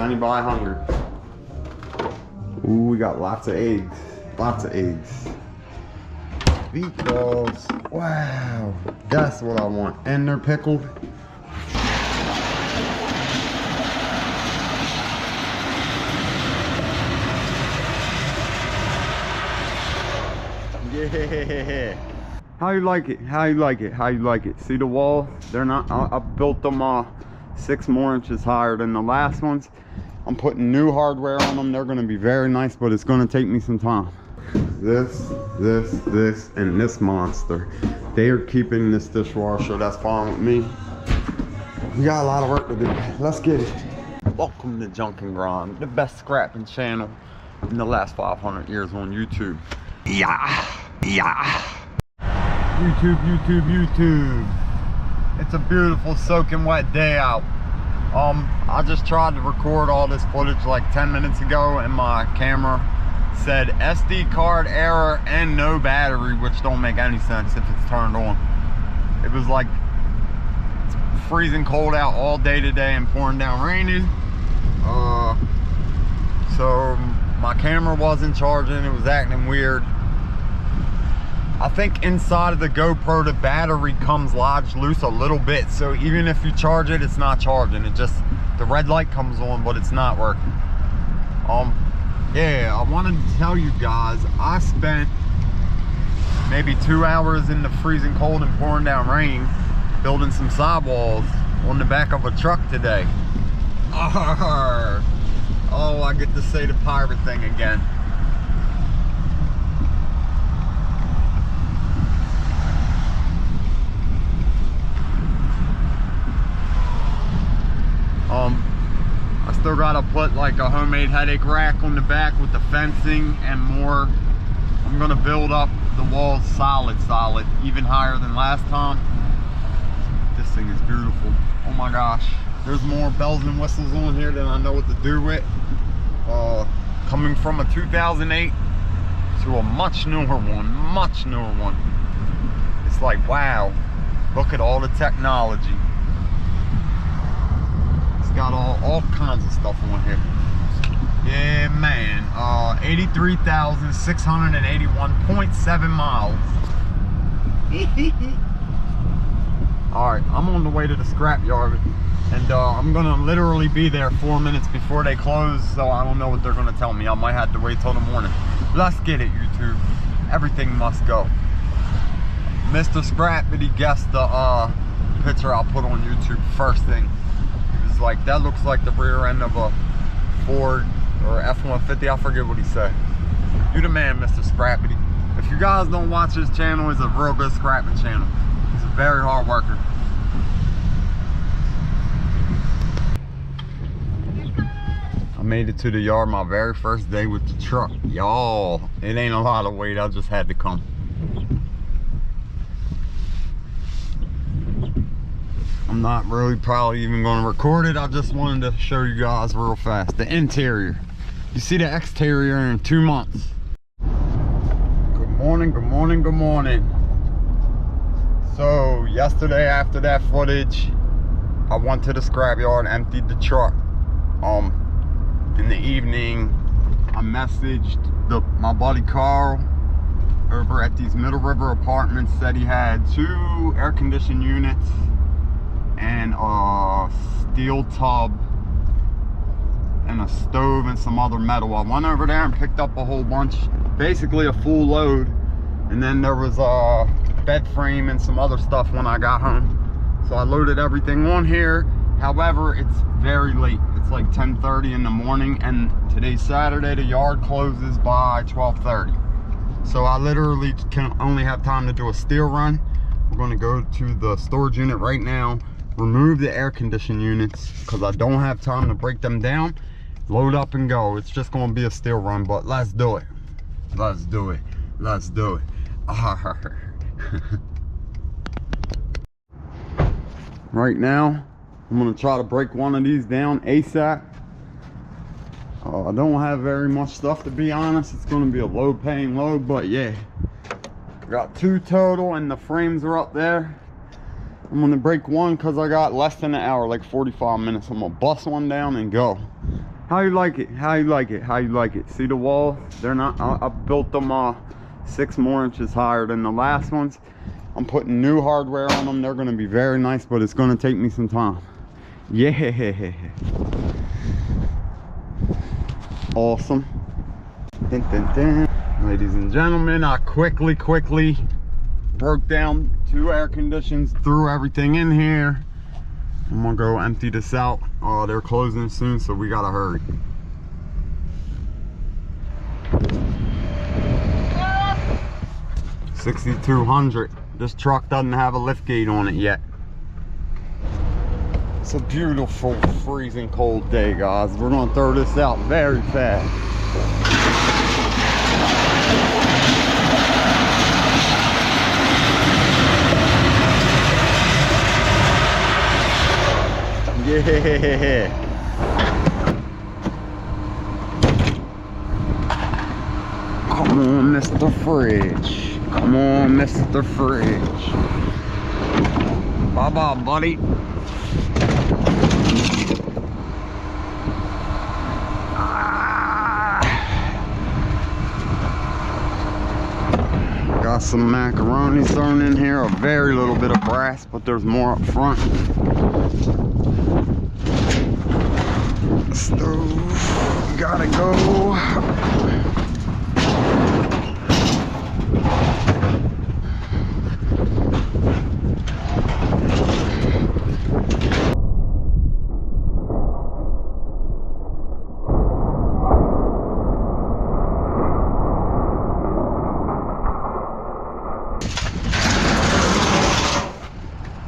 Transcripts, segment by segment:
anybody hungry. Ooh, we got lots of eggs. Lots of eggs. Meatballs. Wow. That's what I want. And they're pickled. Yeah. How you like it? How you like it? How you like it? See the walls? They're not, I built them 6 more inches higher than the last ones. I'm putting new hardware on them. They're gonna be very nice, but it's gonna take me some time. This, and this monster. They are keeping this dishwasher. That's fine with me. We got a lot of work to do. Let's get it. Welcome to Junk and Grind, the best scrapping channel in the last 500 years on YouTube. Yeah. YouTube. It's a beautiful soaking wet day out. I just tried to record all this footage like 10 minutes ago and my camera said SD card error and no battery, which don't make any sense if it's turned on. It was like it's freezing cold out all day today and pouring down raining. So my camera wasn't charging, it was acting weird. I think inside of the GoPro the battery comes lodged loose a little bit, so even if you charge it, it's not charging. It just, the red light comes on, but it's not working. Yeah, I wanted to tell you guys, I spent maybe 2 hours in the freezing cold and pouring down rain building some sidewalls on the back of a truck today. Oh, I get to say the pirate thing again. I still gotta put like a homemade headache rack on the back with the fencing and more. I'm gonna build up the walls solid, even higher than last time. This thing is beautiful. Oh my gosh. There's more bells and whistles on here than I know what to do with. Coming from a 2008 to a much newer one. It's like, wow, look at all the technology. Got all kinds of stuff on here. Yeah, man. 83,681.7 miles. Alright, I'm on the way to the scrapyard, and I'm gonna literally be there 4 minutes before they close, so I don't know what they're gonna tell me. I might have to wait till the morning. Let's get it, YouTube. Everything must go. Mr. Scrappity guessed the picture I'll put on YouTube first thing. Like, that looks like the rear end of a Ford or F-150. I forget what he said. You the man, Mr. Scrappity. If you guys don't watch his channel, it's a real good scrapping channel. He's a very hard worker. I made it to the yard my very first day with the truck. Y'all, it ain't a lot of weight. I just had to come. I'm not really probably even going to record it. I just wanted to show you guys real fast the interior. You see the exterior in 2 months. Good morning. So yesterday after that footage, I went to the scrapyard, emptied the truck. In the evening, I messaged my buddy Carl over at these Middle River Apartments. Said he had 2 air conditioning units and a steel tub and a stove and some other metal. I went over there and picked up a whole bunch, basically a full load, and then there was a bed frame and some other stuff when I got home. So I loaded everything on here. However, it's very late. It's like 10:30 in the morning, and today's Saturday. The yard closes by 12:30. So I literally can only have time to do a steel run. We're gonna go to the storage unit right now, remove the air conditioning units because I don't have time to break them down, load up and go. It's just going to be a steel run, but let's do it. Right now I'm going to try to break one of these down ASAP. I don't have very much stuff, to be honest. It's going to be a low paying load, but yeah, I got 2 total and the frames are up there. I'm gonna break one because I got less than an hour, like 45 minutes. I'm gonna bust one down and go. How you like it? How you like it? How you like it? See the walls? They're not, I built them 6 more inches higher than the last ones. I'm putting new hardware on them. They're gonna be very nice, but it's gonna take me some time. Yeah. Awesome. Dun, dun, dun. Ladies and gentlemen, I quickly broke down 2 air conditions, threw everything in here. I'm gonna go empty this out. Oh, they're closing soon, so we gotta hurry. $6,200. This truck doesn't have a lift gate on it yet. It's a beautiful, freezing cold day, guys. We're gonna throw this out very fast. Yeah. Come on, Mr. Fridge. Come on, Mr. Fridge. Bye-bye, buddy. Got some macaroni thrown in here, a very little bit of brass, but there's more up front. Stove, gotta go.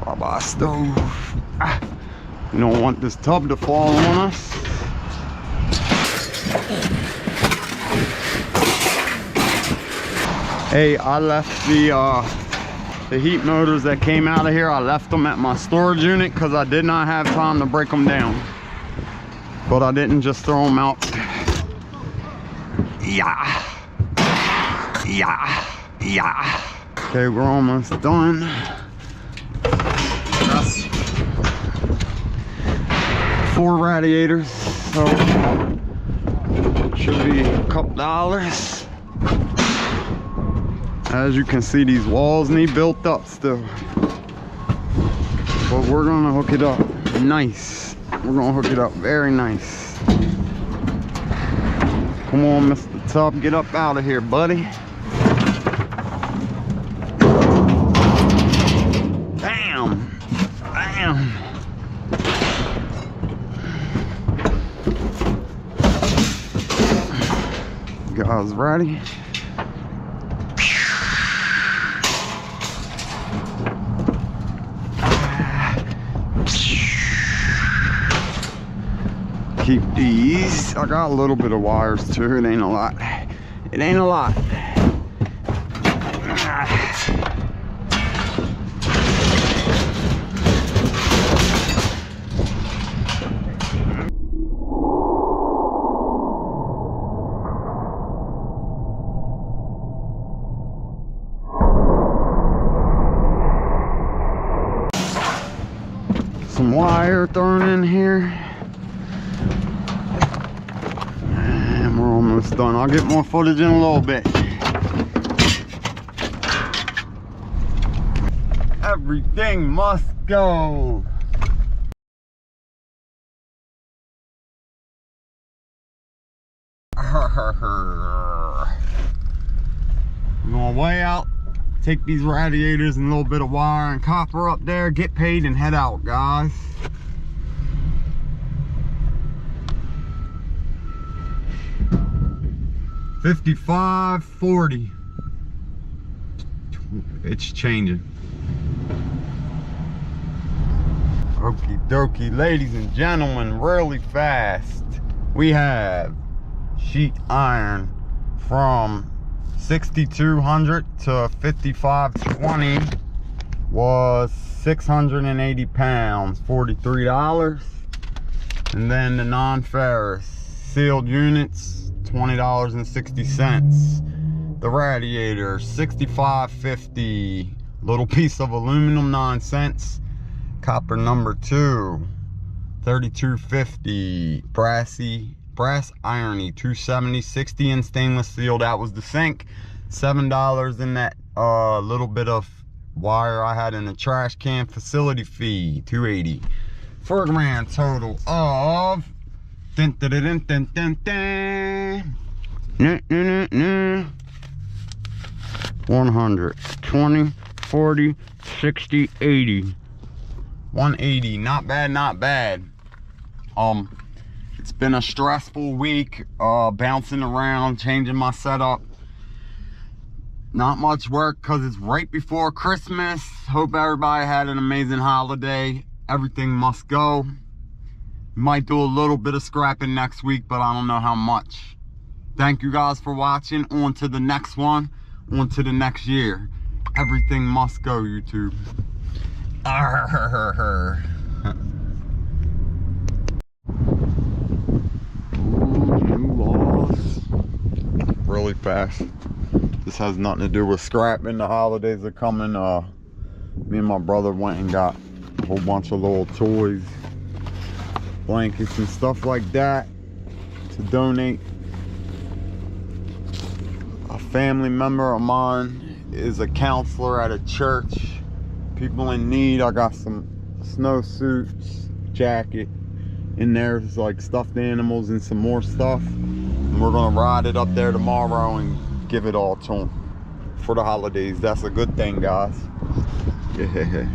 Bye-bye, stove. You don't want this tub to fall on us. Hey, I left the heat motors that came out of here. I left them at my storage unit because I did not have time to break them down. But I didn't just throw them out. Yeah. Okay, we're almost done. That's 4 radiators, so should be a couple dollars. As you can see, these walls need built up still, but we're gonna hook it up nice. We're gonna hook it up very nice. Come on, Mr. Tub, get up out of here, buddy. Bam. You guys ready? Keep these. I got a little bit of wires too. It ain't a lot. It ain't a lot. Some wire thrown in here. And we're almost done. I'll get more footage in a little bit. Everything must go. I'm gonna weigh out, take these radiators and a little bit of wire and copper up there, get paid and head out, guys. $55.40. It's changing. Okie dokie, ladies and gentlemen, really fast. We have sheet iron from 6,200 to 5,520 was 680 pounds, $43. And then the non-ferrous sealed units, $20.60. The radiator, $65.50. Little piece of aluminum, 9 cents. Copper number 2, $32.50. Brassy brass irony, $270, 60 in stainless steel. That was the sink. $7 in that little bit of wire I had in the trash can. Facility fee, $280. For a grand total of dun, dun, dun, dun, dun, dun. 100, 20, 40, 60, 80. 180. Not bad, not bad. It's been a stressful week, bouncing around, changing my setup. Not much work because it's right before Christmas. Hope everybody had an amazing holiday. Everything must go. Might do a little bit of scrapping next week, but I don't know how much. Thank you guys for watching. On to the next one. On to the next year. Everything must go, YouTube. Really fast. This has nothing to do with scrapping. The holidays are coming. Me and my brother went and got a whole bunch of little toys, blankets and stuff like that to donate. A family member of mine is a counselor at a church. People in need. I got some snowsuits, jacket in there. There's like stuffed animals and some more stuff. And we're gonna ride it up there tomorrow and give it all to them for the holidays. That's a good thing, guys. Yeah.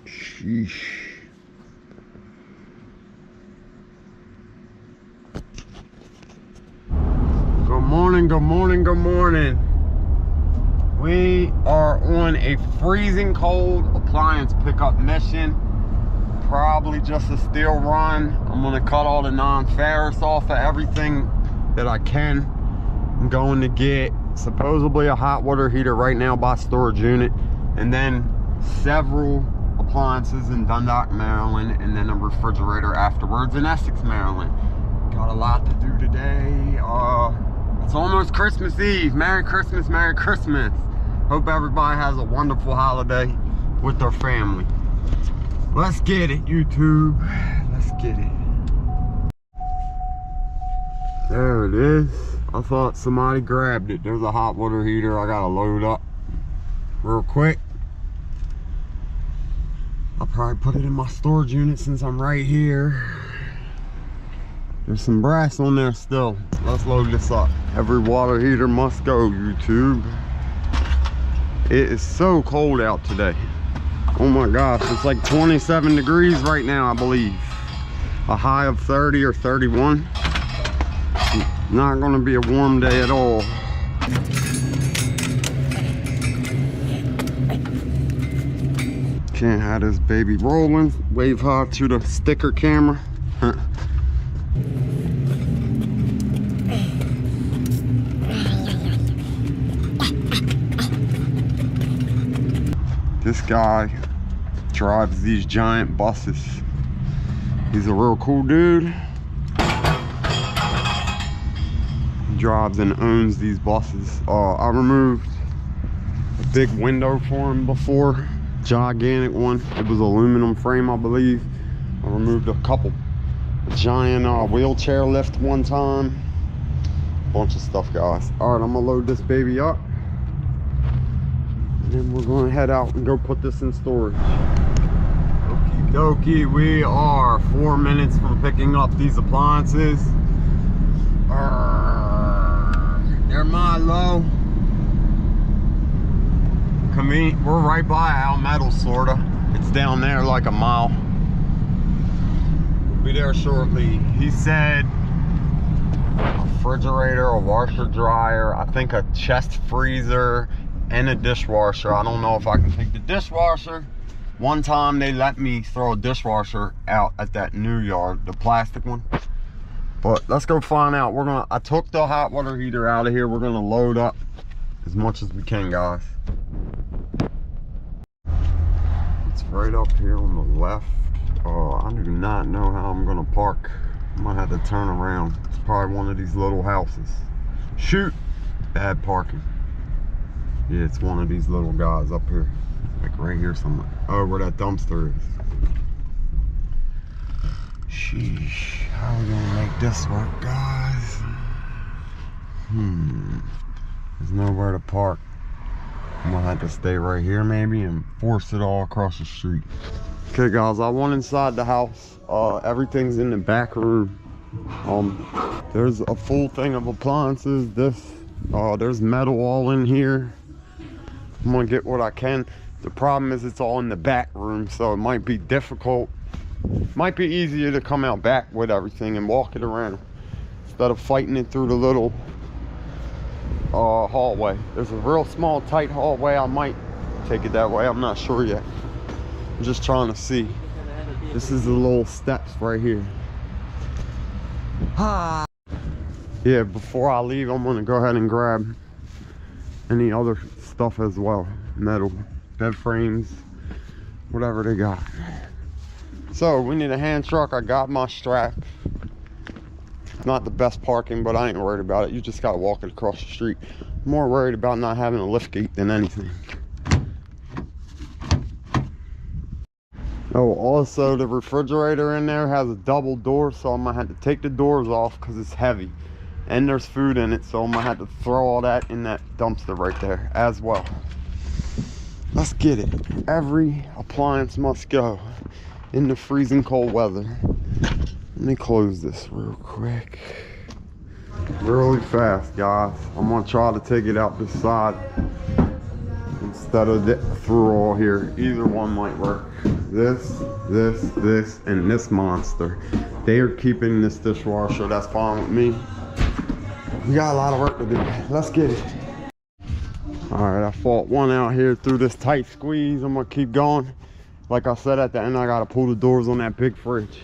Sheesh. Good morning, good morning, good morning. We are on a freezing cold appliance pickup mission. Probably just a steel run. I'm gonna cut all the non-ferrous off of everything that I can. I'm going to get supposedly a hot water heater right now by storage unit, and then several appliances in Dundalk, Maryland, and then a refrigerator afterwards in Essex, Maryland. Got a lot to do today. It's almost Christmas Eve. Merry Christmas, Merry Christmas. Hope everybody has a wonderful holiday with their family. Let's get it, YouTube. Let's get it. There it is. I thought somebody grabbed it. There's a hot water heater I gotta load up real quick. I'll probably put it in my storage unit since I'm right here. There's some brass on there still. Let's load this up. Every water heater must go, YouTube. It is so cold out today. Oh my gosh, it's like 27 degrees right now, I believe. A high of 30 or 31. Not gonna be a warm day at all. Can't have this baby rolling. Wave high to the sticker camera. This guy drives these giant buses. He's a real cool dude. He drives and owns these buses. I removed a big window for him before. Gigantic one. It was aluminum frame, I believe. I removed a couple. A giant wheelchair lift one time. Bunch of stuff, guys. All right, I'm gonna load this baby up. And then we're gonna head out and go put this in storage. Okie dokie, we are 4 minutes from picking up these appliances. They're Milo. Convenient. We're right by Al Metal, sorta. It's down there like a mile. We'll be there shortly. He said a refrigerator, a washer dryer, I think a chest freezer, and a dishwasher. I don't know if I can take the dishwasher. One time they let me throw a dishwasher out at that new yard, the plastic one. But let's go find out. I took the hot water heater out of here. We're gonna load up as much as we can, guys. It's right up here on the left. I do not know how I'm gonna park I might have to turn around. It's probably one of these little houses. Shoot! Bad parking. Yeah, it's one of these little guys up here. Like right here somewhere. Oh, where that dumpster is. Sheesh. How are we gonna make this work, guys? There's nowhere to park. I'm gonna have to stay right here maybe and force it all across the street. Okay guys, I went inside the house. Everything's in the back room. There's a full thing of appliances. There's metal all in here. I'm gonna get what I can. The problem is it's all in the back room, so it might be difficult. Might be easier to come out back with everything and walk it around instead of fighting it through the little hallway. There's a real small tight hallway. I might take it that way. I'm not sure yet. I'm just trying to see. This is the little steps right here. Yeah, before I leave, I'm gonna go ahead and grab any other stuff as well. Metal, bed frames, whatever they got. So we need a hand truck. I got my strap. Not the best parking, but I ain't worried about it. You just gotta walk it across the street. I'm more worried about not having a lift gate than anything. Oh, also the refrigerator in there has a double door, so I'm gonna have to take the doors off because it's heavy. And there's food in it, so I'm gonna have to throw all that in that dumpster right there as well. Let's get it. Every appliance must go in the freezing cold weather. Let me close this real quick. Really fast, guys. I'm gonna try to take it out this side instead of through all here. Either one might work. This, and this monster. They are keeping this dishwasher. That's fine with me. We got a lot of work to do. Let's get it. All right, I fought one out here through this tight squeeze. I'm gonna keep going. Like I said, at the end, I gotta pull the doors on that big fridge.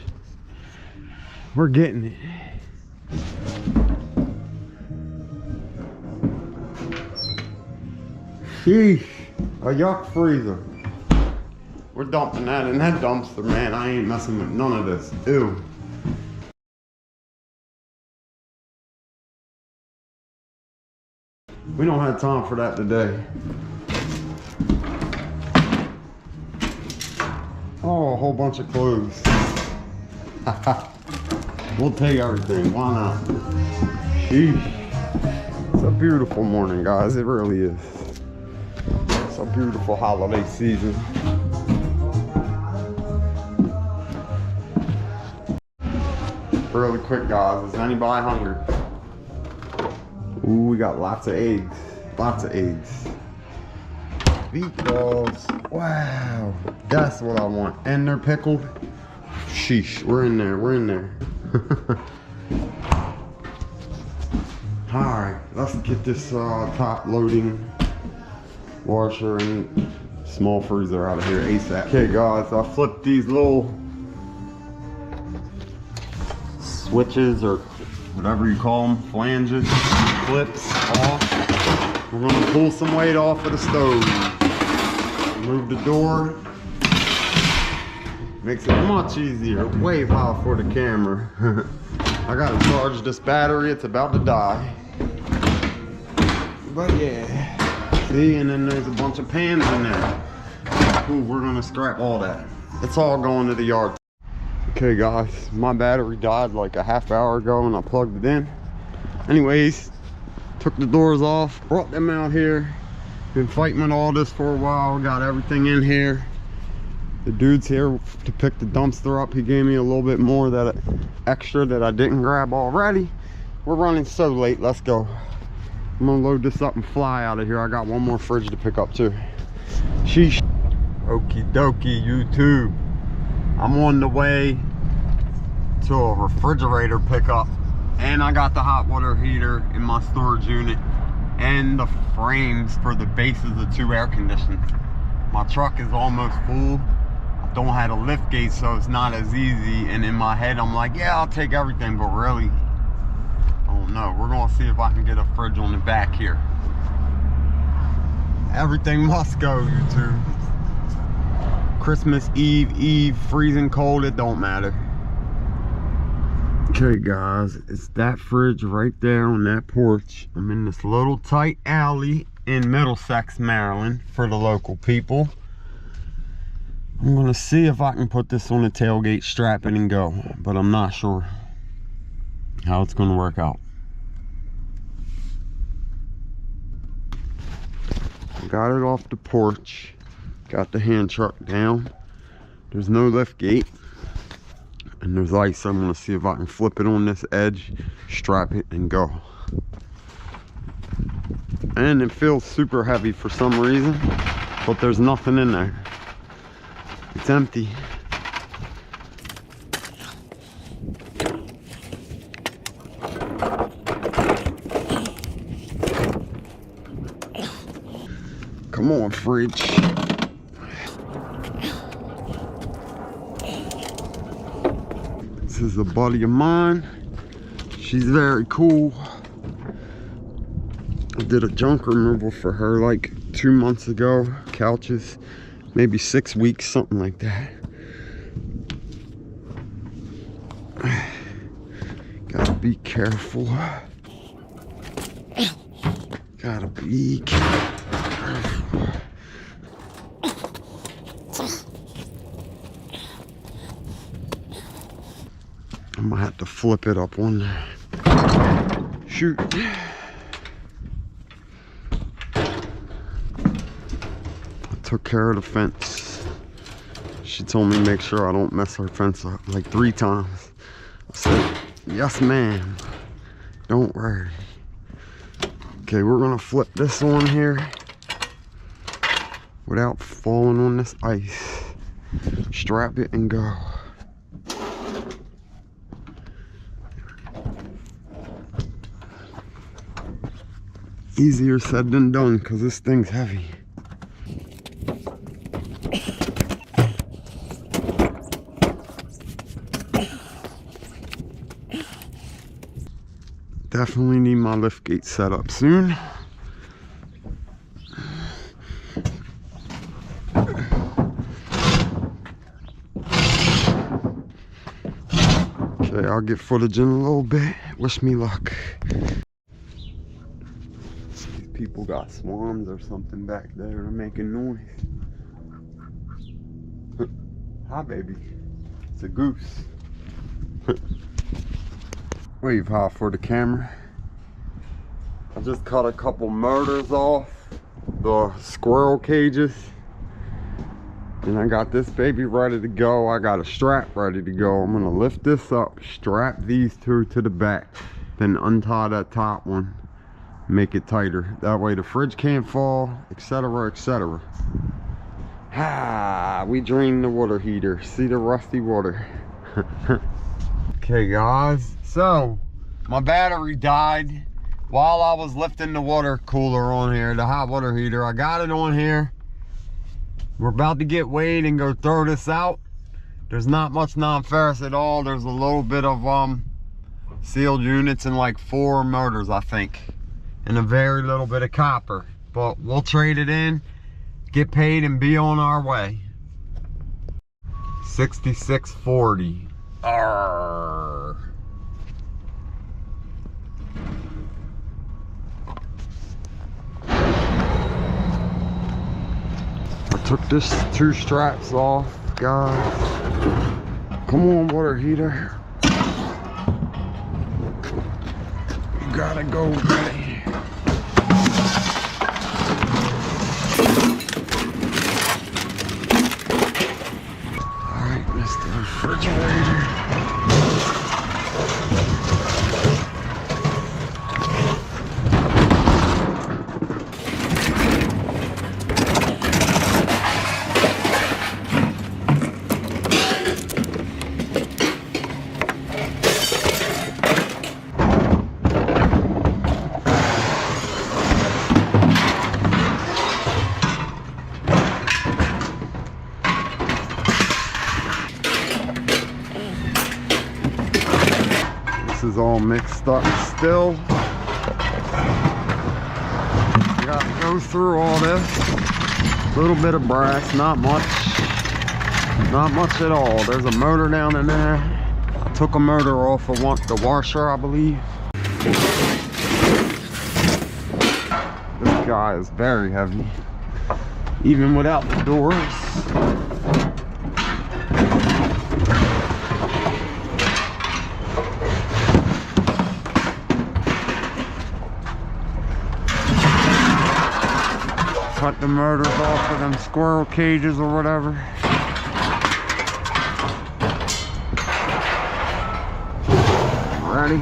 We're getting it. Sheesh, a yuck freezer. We're dumping that in that dumpster, man. I ain't messing with none of this. Ew. We don't have time for that today. Oh, a whole bunch of clothes. We'll take everything, why not? Sheesh. It's a beautiful morning, guys, it really is. It's a beautiful holiday season. Really quick, guys, is anybody hungry? Ooh, we got lots of eggs. Lots of eggs. Meatballs. Wow. That's what I want. And they're pickled. Sheesh. We're in there. We're in there. Alright. Let's get this top loading washer and small freezer out of here ASAP. Okay, guys. I flipped these little switches or whatever you call them, flanges, clips off. We're gonna pull some weight off of the stove. Move the door. Makes it much easier. Way wild for the camera. I gotta charge this battery. It's about to die. But yeah. See, and then there's a bunch of pans in there. Ooh, we're gonna scrap all that. It's all going to the yard. Okay guys, my battery died like a half hour ago and I plugged it in. Anyways, took the doors off, brought them out here. Been fighting with all this for a while, got everything in here. The dude's here to pick the dumpster up. He gave me a little bit more that extra that I didn't grab already. We're running so late, let's go. I'm gonna load this up and fly out of here. I got one more fridge to pick up too. Sheesh. Okie dokie, YouTube. I'm on the way to a refrigerator pickup, and I got the hot water heater in my storage unit and the frames for the bases of 2 air conditioners. My truck is almost full. I don't have a lift gate, so it's not as easy, and in my head I'm like, yeah, I'll take everything, but really I don't know. We're gonna see if I can get a fridge on the back here. Everything must go, YouTube. Christmas Eve, freezing cold, it don't matter. Okay guys, it's that fridge right there on that porch. I'm in this little tight alley in Middlesex, Maryland, for the local people. I'm gonna see if I can put this on the tailgate, strap it and go, but I'm not sure how it's gonna work out. Got it off the porch, got the hand truck down. There's no lift gate. And there's ice. I'm gonna see if I can flip it on this edge, strap it and go. And it feels super heavy for some reason, but there's nothing in there. It's empty. Come on, fridge. This is a buddy of mine. She's very cool. I did a junk removal for her like 2 months ago. Couches, maybe 6 weeks, something like that. Gotta be careful. Gotta be careful. I might have to flip it up one there. Shoot. I took care of the fence. She told me make sure I don't mess her fence up like 3 times. I said, yes ma'am, don't worry. Okay, we're gonna flip this on here without falling on this ice. Strap it and go. Easier said than done because this thing's heavy. Definitely need my lift gate set up soon. Okay, I'll get footage in a little bit. Wish me luck. People got swans or something back there. They're making noise. Hi, baby. It's a goose. Wave high for the camera. I just cut a couple motors off the squirrel cages. And I got this baby ready to go. I got a strap ready to go. I'm gonna lift this up, strap these 2 to the back, then untie that top one. Make it tighter. That way the fridge can't fall, etc., etc. Ah, we drained the water heater. See the rusty water. Okay, guys. So, my battery died while I was lifting the water cooler on here, the hot water heater. I got it on here. We're about to get weighed and go throw this out. There's not much non-ferrous at all. There's a little bit of sealed units and like 4 motors, I think. And a very little bit of copper, but we'll trade it in, get paid, and be on our way. 6640. Arrgh. I took this 2 straps off, guys. Come on, water heater. You gotta go, buddy. Refrigerator. This is all mixed up still. Gotta go through all this. A little bit of brass, not much. Not much at all. There's a motor down in there. Took a motor off of the washer, I believe. This guy is very heavy, even without the doors. Cut the motors off of them squirrel cages or whatever. Ready?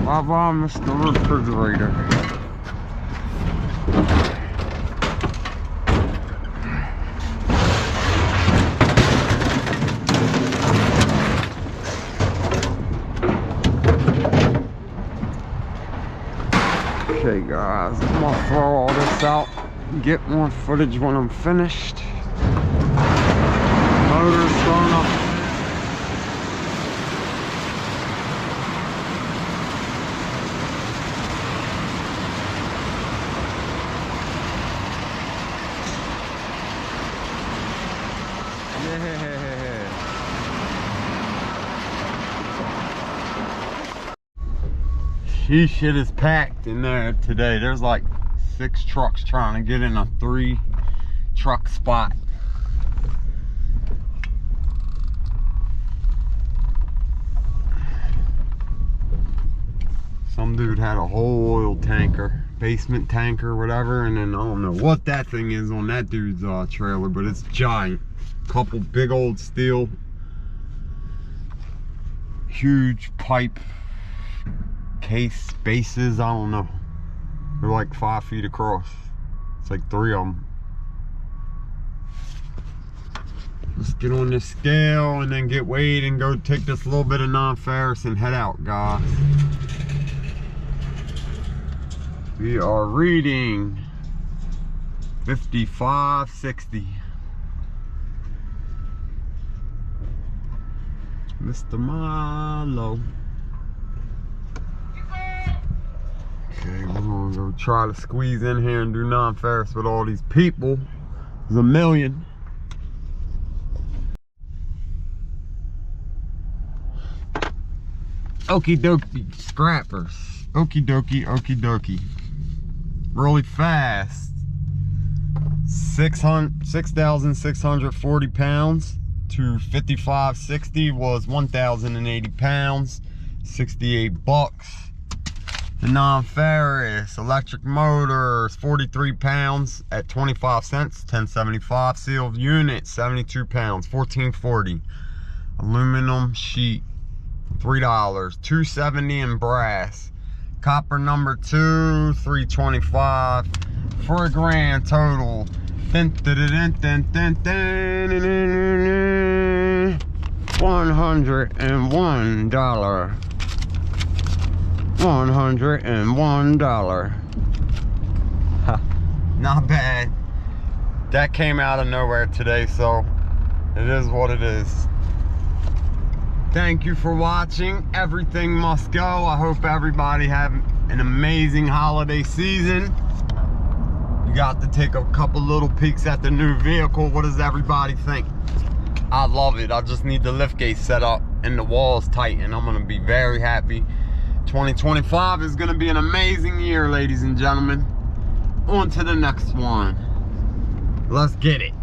Bye-bye, Mr. Refrigerator. Okay guys, I'm gonna throw all this out, get more footage when I'm finished. Motor's thrown up. She shit is packed in there today. There's like 6 trucks trying to get in a 3 truck spot. Some dude had a whole oil tanker, basement tanker, whatever, and then I don't know what that thing is on that dude's trailer, but it's giant. Couple big old steel, huge pipe case bases, I don't know. They're like 5 feet across. It's like 3 of them. Let's get on this scale and then get weighed and go take this little bit of non-ferrous and head out, guys. We are reading 5560. Mr. Milo. Okay, we're gonna go try to squeeze in here and do non-ferrous with all these people. There's a million. Okie dokie, scrappers. Okie dokie, okie dokie. Really fast. 6,640 pounds to 5560 was 1,080 pounds, 68 bucks. The non-ferrous electric motor is 43 pounds at 25 cents, 1075. Sealed unit, 72 pounds, 1440. Aluminum sheet, $3, 270 in brass. Copper number 2, 325 for a grand total. $101. $101. Not bad. That came out of nowhere today, so it is what it is. Thank you for watching. Everything must go. I hope everybody have an amazing holiday season. You got to take a couple little peeks at the new vehicle. What does everybody think? I love it. I just need the liftgate set up and the walls tight, and I'm gonna be very happy. 2025 is gonna be an amazing year, ladies and gentlemen. On to the next one. Let's get it.